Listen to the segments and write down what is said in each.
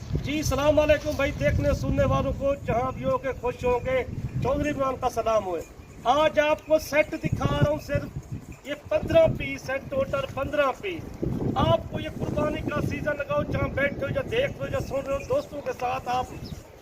जी सलाम अलैकुम भाई, देखने सुनने वालों को जहाँ भी हो के खुश हो के चौधरी इमरान का सलाम हो। आज आपको सेट दिखा रहा हूँ, सिर्फ ये 15 पीस है, टोटल 15 पीस। आपको ये कुर्बानी का सीजन लगाओ, जहाँ बैठे हो या देख लो या सुन रहे हो, दोस्तों के साथ आप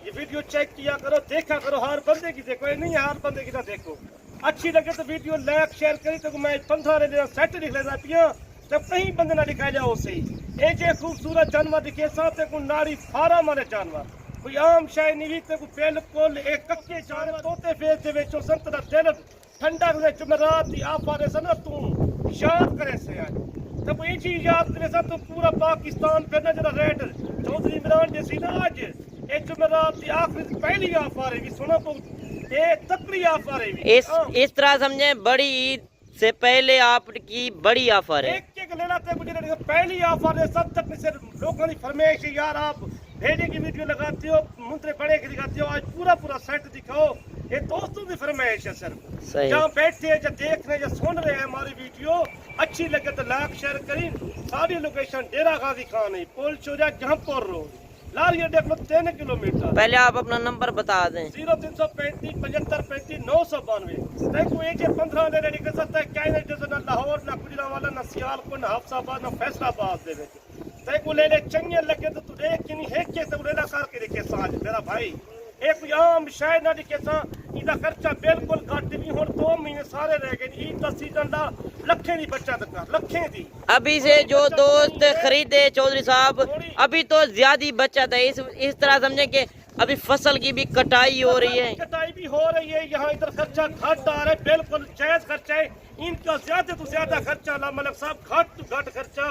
ये वीडियो चेक किया करो, देखा करो, हर बंदे की देखो, ये नहीं है हर बंदे की ना देखो। अच्छी लगे तो वीडियो लाइक शेयर करी, तो मैं 15 ले लेना सेट लिख लेना पिया, जब कहीं बंदे ना लिखा जाओ उसे ये जे खूबसूरत जानवर दिखे साथ को नारी फार्म वाले जानवर, कोई आम शाय नहीं ते को बिल्कुल एक कच्चे जानवर तोते फेर दे विचों संतरा दिल ठंडा दे जुमेरात दी आप वाले सन तू याद करे से आज तब ये चीज याद करे सा तो पूरा पाकिस्तान पे ना जरा रेड चौधरी इमरान जैसी ना आज ये जुमेरात दी आखिरी पहली आप आ रही सुनो तो ये तकड़ी आप आ रही इस तरह समझे बड़ी ईद से पहले आपकी बड़ी ऑफर है। एक ले लाते मुझे पहली ऑफर है, सब तक से लोगों की फरमाइश है यार, आप भेजे की वीडियो लगाते हो, मुंतरे बड़े की दिखाते हो, आज पूरा पूरा सेट दिखाओ, ये दोस्तों की फरमाइश है सर। जहाँ बैठे हैं या देख रहे हैं या सुन रहे हैं हमारी वीडियो अच्छी लगे तो लाइक शेयर करें। सारी लोकेशन डेरा गाजी खान है, पोल चौरा जहांपुर रोड, लारिया देख लो 3 किलोमीटर। पहले आप अपना नंबर बता दें। 0335 75 35 992। देखो ये 15 ले लेने के साथ क्या नहीं जैसे ना लाहौर ना गुजरांवाला ना सियालकोट ना हफ्साबाद ना फैसलाबाद दे देते। देखो ले ले चंगे लगे तो तू देख कि नहीं है के तो लेना करके देखे साज मेरा भाई एक आम शायद ना दिखे सा इदा खर्चा बिल्कुल घट नहीं हो 2 महीने सारे रह गए ईद का सीजन दा लखे दी बचत कर लखे दी। अभी से जो दोस्त खरीदे चौधरी साहब अभी तो ज्यादा बचत है, इस तरह समझे कि अभी फसल की भी कटाई हो रही है, कटाई भी हो रही है, यहाँ इधर खर्चा घट आ रहा है, बिल्कुल जायज खर्चा है, इनका ज्यादा तो ज्यादा खर्चा ना मलक साहब घट तो घट खर्चा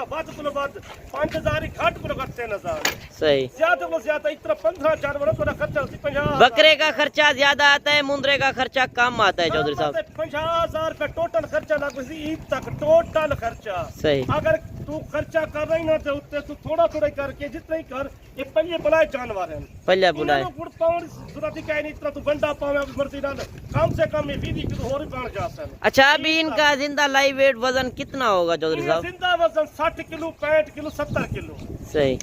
बाद 5000 ही घट को करते नजर सही ज्यादा को ज्यादा इतना 15 जानवरों का खर्चा 50 बकरे का खर्चा ज्यादा आता है, मुंद्रे का खर्चा कम आता है चौधरी साहब। 50,000 रुपए टोटल खर्चा लग ईद तक टोटल खर्चा सही। अगर तू खर्चा कर रही ना तो तू थोड़ा थोड़ा करके जितना ही कर ये पल्ले बुलाए जानवर हैं पल्ले बुलाए गुड़ पाउंड सूरत का नहीं इतना तू बंदा पावे मर्जी ना कम से कम ये 20 किलो और पान जा सकता। अच्छा अभी इनका जिंदा लाइव वेट वजन कितना होगा चौधरी साहब? जिंदा वजन 60 किलो 65 किलो 70 किलो सही,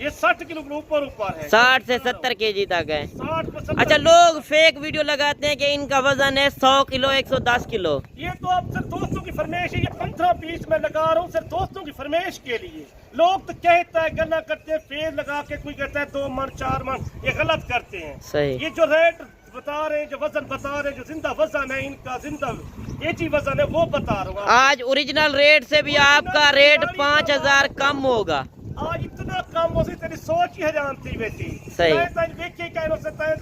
ये 60 किलो के ऊपर है, 60 से 70 केजी तक है। 60 अच्छा लोग फेक वीडियो लगाते हैं कि इनका वजन है 100 किलो 110 किलो। ये तो अब सिर्फ दोस्तों की फरमाइश है, ये 15 पीस में लगा रहा हूँ सिर्फ दोस्तों की फरमाइश के लिए। लोग तो कहता है गला करते हैं फेल लगा के, कोई कहता है 2 मन 4 मन, ये गलत करते हैं। सही। ये जो रेट बता रहे हैं, जो वजन बता रहे हैं, जो जिंदा वजन है इनका जिंदा ये चीज वजन है वो बता रहा हूँ। आज ओरिजिनल रेट से भी आपका रेट 5000 कम होगा। आज इतना कम हो तेरी सोच ही हजान थी बेटी सही। देखे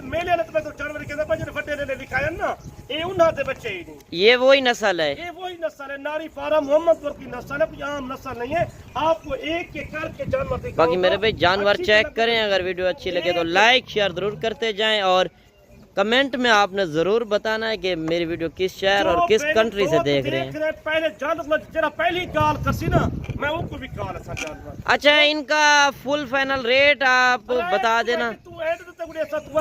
मेले तो जानवर के फटे ले लिखाया ना ये उन्हा दे बच्चे ही नहीं, ये वही नस्ल है, ये वही नस्ल है, नारी फार्म मोहम्मदपुर की नस्ल है, कोई आम नस्ल नहीं है। आपको एक एक करके जानवर दिखाऊंगा। बाकी मेरे भाई जानवर चेक करें, अगर वीडियो अच्छी लगे तो लाइक शेयर जरूर करते जाएं और कमेंट में आपने जरूर बताना है कि मेरी वीडियो किस शहर और किस कंट्री से देख रहे हैं। पहले जानवर जरा पहली कॉल करसी ना मैं उनको भी कॉल है जानवर। अच्छा इनका फुल फाइनल रेट आप बता देना।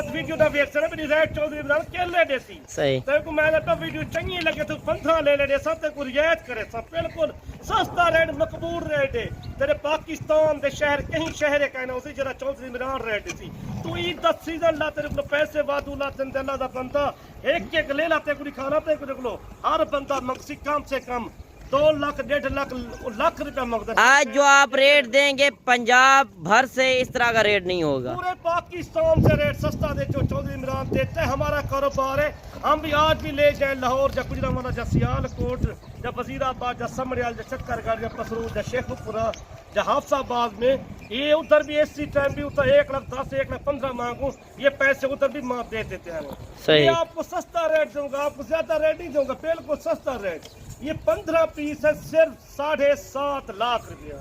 वीडियो ना वेट से मेरी रेट चौधरी इमरान के ले देसी सही तेरे को मैंने तो वीडियो चंगी लगे तो 15 ले ले सब तेरे को रियायत करे सब बिल्कुल सस्ता रेट मकबूल रेट है तेरे पाकिस्तान दे शहर कहीं शहर है कहना उसी जरा चौधरी इमरान रेट सी तू ईद दा सीजन ला तेरे को पैसे वादू ला तेरे दा बंदा एक एक ले ला तेरे को खाना तेरे को देख लो हर बंदा मकसी कम से कम 2 लाख 1.5 लाख रुपया मकदर। आज जो आप रेट देंगे पंजाब भर से इस तरह का रेट नहीं होगा, पूरे पाकिस्तान से रेट सस्ता दे जो चौधरी इमरान देते हैं। हमारा कारोबार है, हम भी आज भी ले जाए लाहौर या गुजरांवाला या सियालकोट या वजीराबाद या समरियाल या चक्करगढ़ या पसरूर या शेखपुरा या हाफसाबाद में ये उधर भी इसी टाइम भी उधर 1,10,000 1,15,000 मांगू ये पैसे उधर भी माँ दे देते हैं। सही। ये आपको सस्ता रेट दूंगा, आपको ज्यादा रेट नहीं दूंगा, बिल्कुल सस्ता रेट। ये 15 पीस है सिर्फ 7.5 लाख रुपया,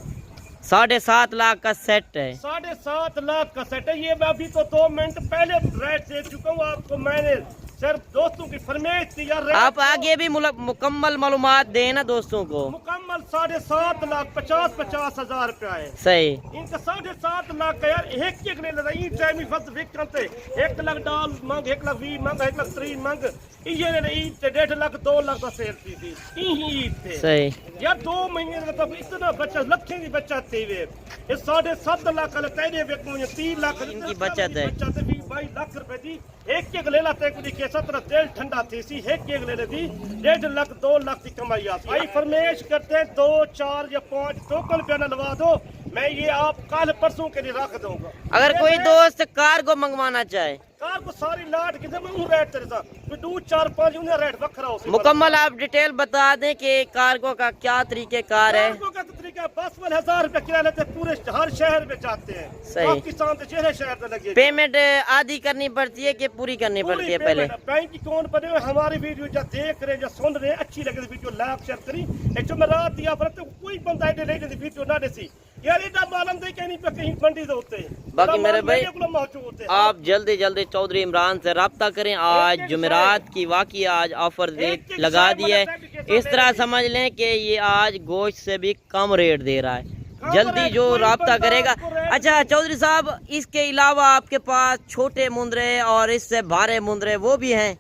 7.5 लाख का सेट है, 7.5 लाख का सेट है। ये मैं अभी तो 2 मिनट पहले रेट दे चुका हूँ आपको, मैंने सिर्फ दोस्तों की फरमाइश थी यार। आप आगे भी मुकम्मल मालूमात दें ना दोस्तों को। मुकम्मल माल 7.5 लाख 50,000 रुपया है। सही इनका 7.5 लाख का यार एक ले लेता ई टाइम ही फस विक करते 1 लाख डाल मंग 1 लाख 20 मंग 1 लाख 30 मंग ये ने ई 1.5 लाख 2 लाख का सेल थी ई थे सही यार 2 महीने में तो इतना बच्चा लखें की बचत थी वे ये 7.5 लाख का कहने वे 3 लाख इनकी बचत है। 22 लाख रुपए दी एक ले लाते कुछ के 17 तेल ठंडा थी सी एक ले लेती 1.5 लाख 2 लाख की कमाई आती भाई फरमाइश करते 2 4 या 5 टोकन पे लगा दो मैं ये आप कल परसों के लिए रख दूंगा। अगर कोई दोस्त कार को मंगवाना चाहे कार को सारी लाट के मैं रेट तेरे साथ 2 4 5 उन्हें रेट वखरा हो मुकम्मल आप डिटेल बता दें कि कार्गो का क्या तरीके कार है। कार्गो का तरीका 10,000 रुपए किराया लेते पूरे हर शहर में जाते हैं सही। पाकिस्तान के चेहरे शहर में लगे पेमेंट आधी करनी पड़ती है कि पूरी करनी पड़ती है पहले बैंक अकाउंट बने हुए हमारी वीडियो जो देख रहे जो सुन रहे अच्छी लगे तो वीडियो लाइक शेयर करी एक जो मैं रात दिया पर तो कोई बंदा इधर नहीं वीडियो ना देसी यार इतना मालूम दे कहीं पे कहीं मंडी से होते हैं। बाकी मेरे भाई मौजूद है आप जल्दी जल्दी चौधरी इमरान से राब्ता करें। आज जुमेरात की वाकई आज ऑफर लगा दी है इस तरह समझ लें कि ये आज गोश्त से भी कम रेट दे रहा है जल्दी जो राब्ता करेगा। अच्छा चौधरी साहब इसके अलावा आपके पास छोटे मुंदरे और इससे भारे मुंदरे वो भी हैं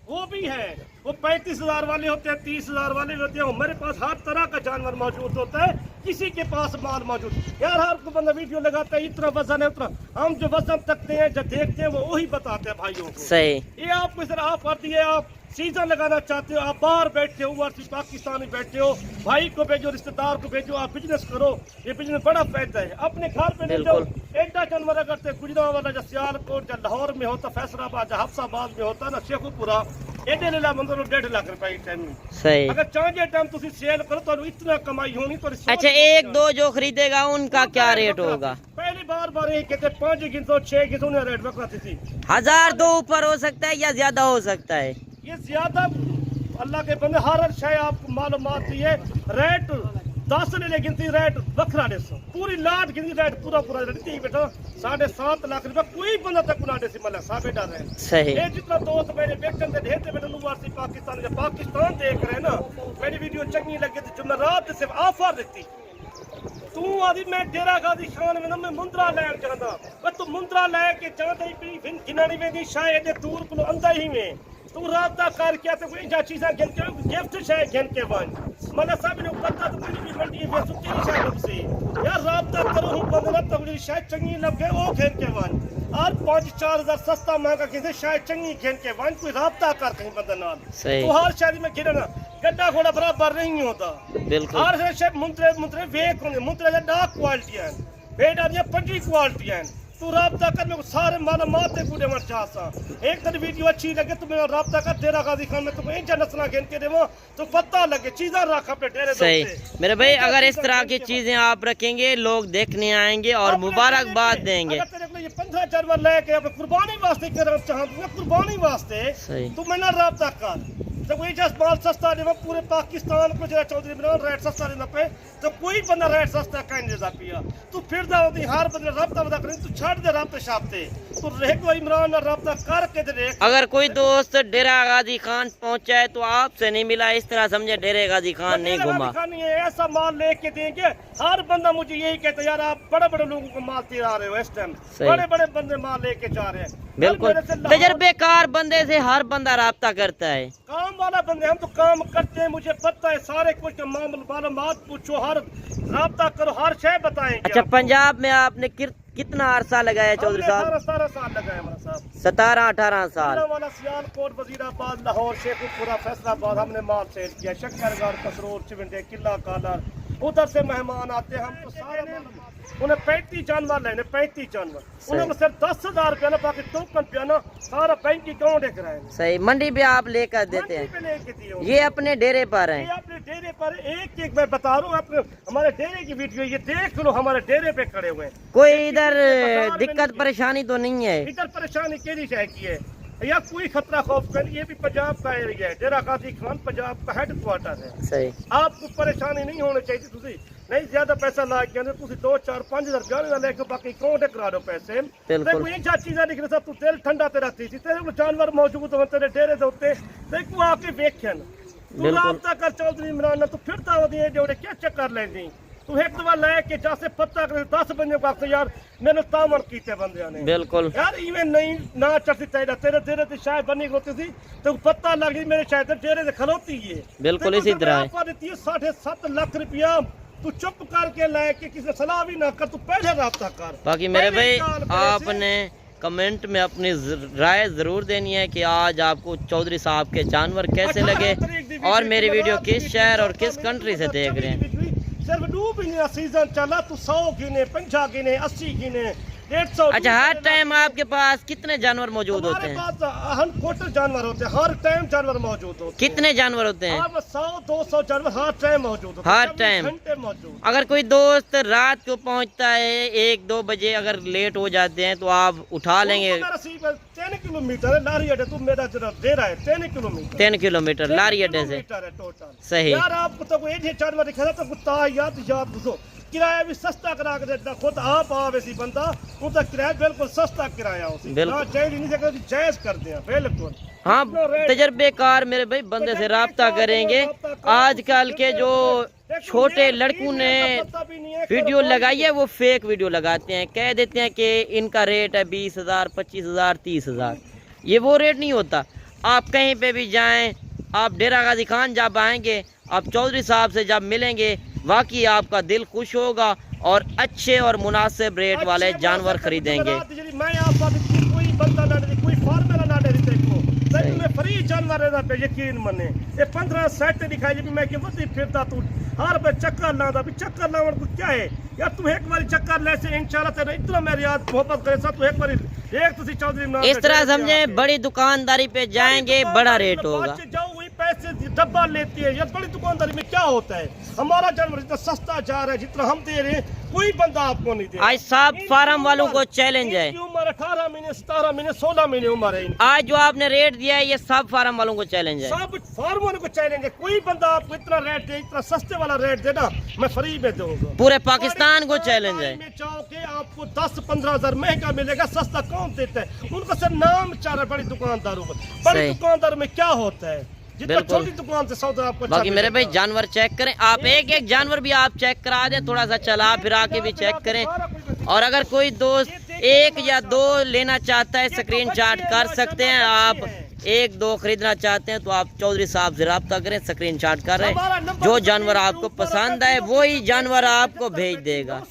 वो 35,000 वाले होते हैं 30,000 वाले होते हैं हमारे पास हर तरह का जानवर मौजूद होता है किसी के पास माल मौजूद यार हर को बंदा वीडियो लगाता है इतना वजन है उतना हम जो वजन तकते हैं जो देखते हैं वो वही बताते हैं भाइयों को सही ये आपको इधर आप आती है आप सीजन लगाना चाहते हो आप बाहर बैठे हो पाकिस्तान में बैठे हो भाई को भेजो रिश्तेदार को भेजो आप बिजनेस करो ये बिजनेस बड़ा फायदा है अपने घर पे ले जाओ एडा जानवर करते गुजरांवाला जो सियालकोट जो लाहौर में होता फैसलाबाद जो हफ्साबाद में होता ना शेखुपुरा एडे ले ला मंदिर 1.5 लाख रुपए टाइम में सही अगर चाहे टाइम तुसी सेल करो तो इतना कमाई होनी तो अच्छा 1 2 जो खरीदेगा उनका क्या रेट होगा पहले बार ये कहते 5 गिनतो 6 गिनतो ने रेट बकराती थी 1000 2 ऊपर हो सकता है या ज्यादा हो सकता है ये ज्यादा अल्लाह के बंदे हर शय आपको मालूमात दी है रेट 10 ले गिनती रेट वखरा दे पूरी लाट गिनती रेट पूरा रेट बेटा 7.5 लाख रुपए कोई बंदा तक ना दे मतलब साबे डर है सही ये जितना दोस्त मेरे बेचन दे ढेते बेटा नुवासी पाकिस्तान के पाकिस्तान देख रहे हैं ना मेरी वीडियो चंगी लगे तो जुमेरात से ऑफर देती तू आदि मैं डेरा गाजी खान में ना मैं मुंद्रा लैन चाहता पर तू मुंद्रा ले के चाहता ही भी फिर गिनानी में शायद दूर को अंदर ही में तू राब्ता कर क्या तो कोई जा चीज़ा गिन के गिफ्ट शायद गिन के वन मतलब सब ने पता तो कोई भी मंडी में सुती शायद से यार राब्ता करो हूं बंदा तो मुझे शायद चंगी लग गए वो गिन के वन और 5-4 हज़ार सस्ता महंगा किसे शायद चंगी गिन के वन कोई राब्ता कर कहीं बंदा नाल तो हर शादी में गिरना गड्ढा घोड़ा बराबर नहीं होता बिल्कुल हर शायद मुंतरे वेक होंगे मुंतरे डार्क क्वालिटी है बेटा दिया पंजी क्वालिटी है तू राब्ता कर मेरे को सारे मालूमात दे पूरे मर चाहता एक दिन वीडियो अच्छी लगे तो मेरा राब्ता कर डेरा गाजी खान में तुम इंजा नस्ला गिन के देवो तो पता लगे चीज़ा रख अपने डेरे सही मेरे भाई अगर इस तरह की चीजें आप रखेंगे लोग देखने आएंगे और मुबारकबाद देंगे अगर तेरे को ये 15 जानवर लेके अपने कुर्बानी वास्ते कर चाहता कुर्बानी वास्ते तू मेरा राब्ता कर तो कोई जस्ट माल सस्ता देवा पूरे पाकिस्तान को जरा चौधरी इमरान रेट सस्ता देना पे तो कोई बंदा रेट सस्ता कहीं नहीं जा पिया तू फिर दावती हर बंदे राब्ता बता करें तू छाड़ दे राब्ते शाब्ते तू रह को इमरान ना राब्ता करके दे अगर कोई दोस्त डेरा गाजी खान पहुंचा है तो आपसे नहीं मिला इस तरह समझे डेरे गाजी खान नहीं घुमा ऐसा माल लेके देंगे हर बंदा मुझे यही कहता यार आप बड़े बड़े लोगों को माल दिला रहे हो इस टाइम बड़े बड़े बंदे माल लेके जा रहे हैं बिल्कुल तजर्बेकार बंदे से हर बंदा राब्ता करता है काम वाला बंदे हम तो काम करते हैं मुझे पता है सारे कुछ मालूमात पूछो हर राब्ता करो हर शय बताएंगे। अच्छा पंजाब में आपने कितना अरसा लगाया चौधरी साहब 17 साल लगाया हमारा साहब 17-18 साल वाला सियालकोट वजीराबाद लाहौर शेखुपुरा फैसलाबाद हमने माल सेल किया शक्करगढ़ कसरोर चिमटे किला कालर उधर से मेहमान आते हैं हम तो सारे उन्हें 35 जानवर लेने 35 जानवर उन्हें सिर्फ 10,000 रुपया ना बाकी टोकन पे ना सारा बैंक अकाउंट एक रहे सही मंडी पे आप लेकर देते हैं ये अपने डेरे पर है ये अपने डेरे पर एक मैं बता रहा हूँ अपने हमारे डेरे की वीडियो ये देख लो हमारे डेरे पे खड़े हुए कोई इधर दिक्कत परेशानी तो नहीं है इधर परेशानी के लिए की है या कोई खतरा खौफ कर ये भी पंजाब का एरिया है डेरा गाजी खान पंजाब का हेड क्वार्टर है सही आपको परेशानी नहीं होनी चाहिए तुझे नहीं ज्यादा पैसा ला के 2 4 5 हज़ार जाने लेके बाकी अकाउंट करा दो पैसे देखो ये चीज़ दिख रहा तू दिल ठंडा तेरा थी तेरे को जानवर मौजूद हो तेरे डेरे दे उत्ते देखो आके वेखन تو رابطہ کر چودھری عمران تو پھرتا ہوتی ہے جوڑے کیا چکر لیندی تو ایک دفعہ لے کے جیسے پتہ کر 10 بندے کو یار میں نے تامن کیتے بندیاں نے بالکل یار ایویں نہیں نہ چڑھتی تیرے ڈیرے تے شاید بنی ہوتی تھی تو پتہ لگ گئی میرے شاید ڈیرے سے کھلوتی ہے بالکل اسی طرح ہے 7.5 لاکھ روپیہ تو چپ کر کے لے کے کسی صلاح بھی نہ کر تو پہلے رابطہ کر باقی میرے بھائی آپ نے کمنٹ میں اپنی رائے ضرور دینی ہے کہ آج آپ کو چودھری صاحب کے جانور کیسے لگے اور میری ویڈیو کس شہر اور کس کنٹری سے دیکھ رہے ہیں صرف 2 مہینے سیزن چلا تو 100 گنے 50 گنے 80 گنے 150. اچھا ہر ٹائم آپ کے پاس کتنے جانور موجود ہوتے ہیں؟ ہمارے پاس ہم ٹوٹل جانور ہوتے ہیں ہر ٹائم جانور موجود ہوتے ہیں. کتنے جانور ہوتے ہیں؟ 100-200 جانور ہر ٹائم موجود ہوتے ہیں. ہر ٹائم اگر کوئی دوست رات کو پہنچتا ہے 1-2 بجے اگر لیٹ ہو جاتے ہیں تو آپ اٹھا لیں گے؟ 3 کلومیٹر ہے لاری اڈے تو میرا جو ڈیرا ہے 3 کلومیٹر 3 کلومیٹر لاری اڈے سے صحیح. یار آپ کو تو کوئی جانور دکھا تو کتا یاد دو کرایہ بھی سستا کرا کے دیتا خود آپ آوے سی بندہ ان کا کرایہ بالکل سستا کرایہ ہوتی ہے جائز کر دیا بالکل. ہاں تجربے کار میرے بھائی بندے سے رابطہ کریں گے. آج کل کے جو چھوٹے لڑکوں نے ویڈیو لگائی ہے وہ فیک ویڈیو لگاتے ہیں کہہ دیتے ہیں کہ ان کا ریٹ ہے 20,000 25,000 30,000. یہ وہ ریٹ نہیں ہوتا. آپ کہیں پہ بھی جائیں آپ ڈیرہ غازی خان جب آئیں گے آپ چودھری صاحب سے جب ملیں گے واقعی آپ کا دل خوش ہوگا اور اچھے اور مناسب ریٹ والے جانور خریدیں گے. کوئی بندہ نہ کوئی فارمولا نہ دے دیکھو میں فری جانور رہنا پہ یقین منے یہ 15 سیٹ دکھائی جب میں کہ وتی پھرتا تو ہر پہ چکر لانا بھی چکر لاون کو کیا ہے یار تو ایک بار چکر لے سے انشاءاللہ تیرا اتنا میری یاد محبت کرے سا تو ایک بار ایک تو چودھری عمران اس طرح سمجھیں بڑی دکانداری پہ جائیں گے بڑا ریٹ ہوگا. جاؤ وہی پیسے ڈبہ لیتی ہے. یہ بڑی دکانداری میں کیا ہوتا ہے ہمارا جانور جتنا سستا جا رہا ہے جتنا ہم دے رہے ہیں کوئی بندہ آپ کو نہیں دے. آج صاحب فارم والوں کو چیلنج ہے. عمر 18 مہینے 17 مہینے 16 مہینے عمر ہے. آج جو آپ نے ریٹ دیا ہے یہ سب فارم والوں کو چیلنج ہے. سب فارم والوں کو چیلنج ہے. کوئی بندہ آپ کو اتنا ریٹ دے اتنا سستے والا ریٹ دے نا میں فری میں دوں گا. پورے پاکستان کو چیلنج ہے. میں چاہوں کہ آپ کو 10-15 ہزار مہنگا ملے گا سستا کون دیتا ہے ان کو صرف نام چاہ رہا ہے بڑی دکانداروں کو. بڑی دکاندار میں کیا ہوتا ہے چھوٹی دکان سے سودا آپ کو. باقی میرے بھائی جانور چیک کریں آپ ایک جانور بھی آپ چیک کرا دیں تھوڑا سا چلا پھرا کے بھی چیک کریں. اور اگر کوئی دوست 1 یا 2 لینا چاہتا ہے اسکرین شاٹ کر سکتے ہیں. آپ 1-2 خریدنا چاہتے ہیں تو آپ چودھری صاحب سے رابطہ کریں اسکرین شاٹ کر رہے ہیں. جو جانور آپ کو پسند ہے وہی جانور آپ کو بھیج دے گا.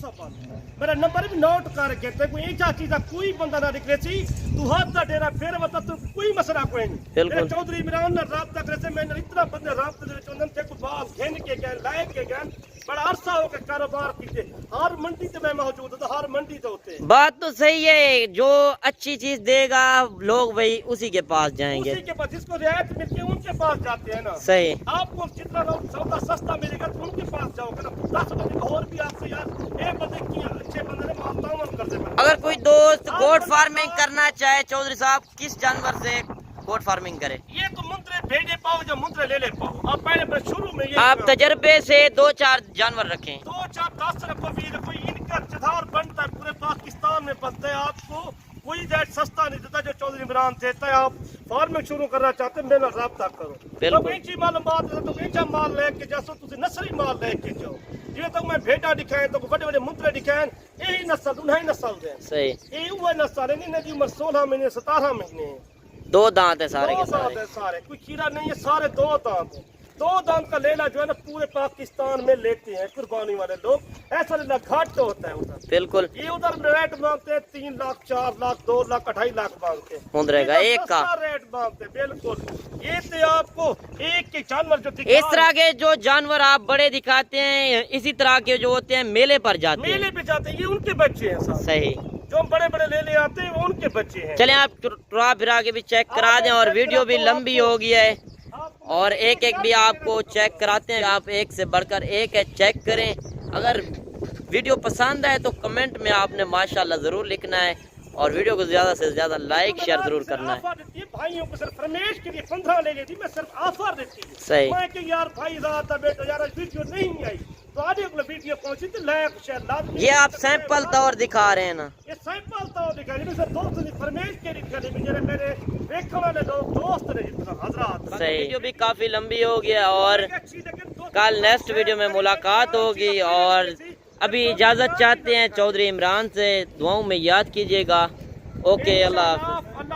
میرا نمبر بھی نوٹ کر کے کوئی ایسا چیز کوئی بندہ نہ نکلے سی تو ہاتھ کا ڈیرا پھر بتا تو کوئی مسئلہ کوئی نہیں. بالکل چودھری عمران نے رابطہ کرے سے میں نے اتنا بندے رابطہ دے چندن تے کو بال گھن کے گئے لائے کے گئے بڑا عرصہ ہو کے کاروبار کیتے ہر منڈی تے میں موجود ہوں ہر منڈی تے ہوتے. بات تو صحیح ہے جو اچھی چیز دے گا لوگ وہی اسی کے پاس جائیں گے. اسی کے پاس جس کو رعایت ملتی ہے ان کے پاس جاتے ہیں نا. صحیح. آپ کو جتنا سودا سستا ملے گا تو ان کے پاس جاؤ گے نا. 10 بندے اور بھی آپ سے یار ایک بندے کی اچھے بندے نے ماتاون کر دے. اگر کوئی دوست گوٹ فارمنگ کرنا چاہے چودھری صاحب کس جانور سے گوٹ فارمنگ کرے؟ یہ تو منترے بھیجے پاؤ جو منترے لے لے پاؤ. آپ پہلے شروع میں یہ آپ تجربے سے 2-4 جانور رکھیں 2-4 10 رکھو بھی کوئی ان کا چدار بنتا ہے پورے پاکستان میں بنتا ہے. آپ کو کوئی ریٹ سستا نہیں دیتا جو چودھری عمران دیتا ہے. آپ فارمنگ شروع کرنا چاہتے ہیں میرا رابطہ کرو. تو ایچی معلومات تو ایچا مال لے کے جیسو تسی نسلی مال لے کے جاؤ. جی تک میں بھیٹا دکھائیں تو بڑے بڑے منترے دکھائیں یہی نسل انہیں نسل دیں. صحیح. یہ وہ نسل ہے نہیں عمر 16 مہینے 17 مہینے 2 دانت ہیں سارے کے سارے. کوئی کھیرا نہیں ہے سارے 2 دانت ہیں. 2 دانت کا لیلا جو ہے نا پورے پاکستان میں لیتے ہیں قربانی والے لوگ. ایسا لیلا گھاٹ ہوتا ہے ادھر. بالکل. یہ ادھر ریٹ مانگتے ہیں 3 لاکھ 4 لاکھ 2 لاکھ 2.5 لاکھ مانگتے ہیں. مندرے گا ایک کا ریٹ مانگتے ہیں. بالکل. یہ تو آپ کو ایک کے جانور جو اس طرح کے جو جانور آپ بڑے دکھاتے ہیں اسی طرح کے جو ہوتے ہیں میلے پر جاتے ہیں. میلے پہ جاتے ہیں یہ ان کے بچے ہیں. صحیح. جو بڑے بڑے لے لے آتے ہیں وہ ان کے بچے ہیں. چلیں آپ ٹرا پھرا کے بھی چیک کرا دیں اور ویڈیو بھی لمبی ہو گیا ہے اور ایک بھی آپ کو چیک کراتے ہیں. آپ ایک سے بڑھ کر ایک ہے چیک کریں. اگر ویڈیو پسند ہے تو کمنٹ میں آپ نے ماشاءاللہ ضرور لکھنا ہے اور ویڈیو کو زیادہ سے زیادہ لائک شیئر ضرور کرنا ہے. بھائیوں کو صرف فرمیش کے لیے 15 لے لیتی میں صرف آفر دیتی ہوں. صحیح. میں کہ یار بھائی رات تھا بیٹا یار ویڈیو نہیں آئی تو آج ایک ویڈیو پہنچی تو لائک شیئر لازمی. یہ آپ سیمپل طور دکھا رہے ہیں نا. یہ سیمپل طور کہانی میں سے دوست نے فرمیش کے کہانی میں جڑے میرے دیکھنے والے لوگ دوست نے حضرات صحیح ویڈیو بھی کافی لمبی ہو گیا اور کل نیکسٹ ویڈیو میں ملاقات ہوگی اور ابھی اجازت چاہتے ہیں چودھری عمران سے دعاؤں میں یاد کیجیے گا اوکے اللہ حافظ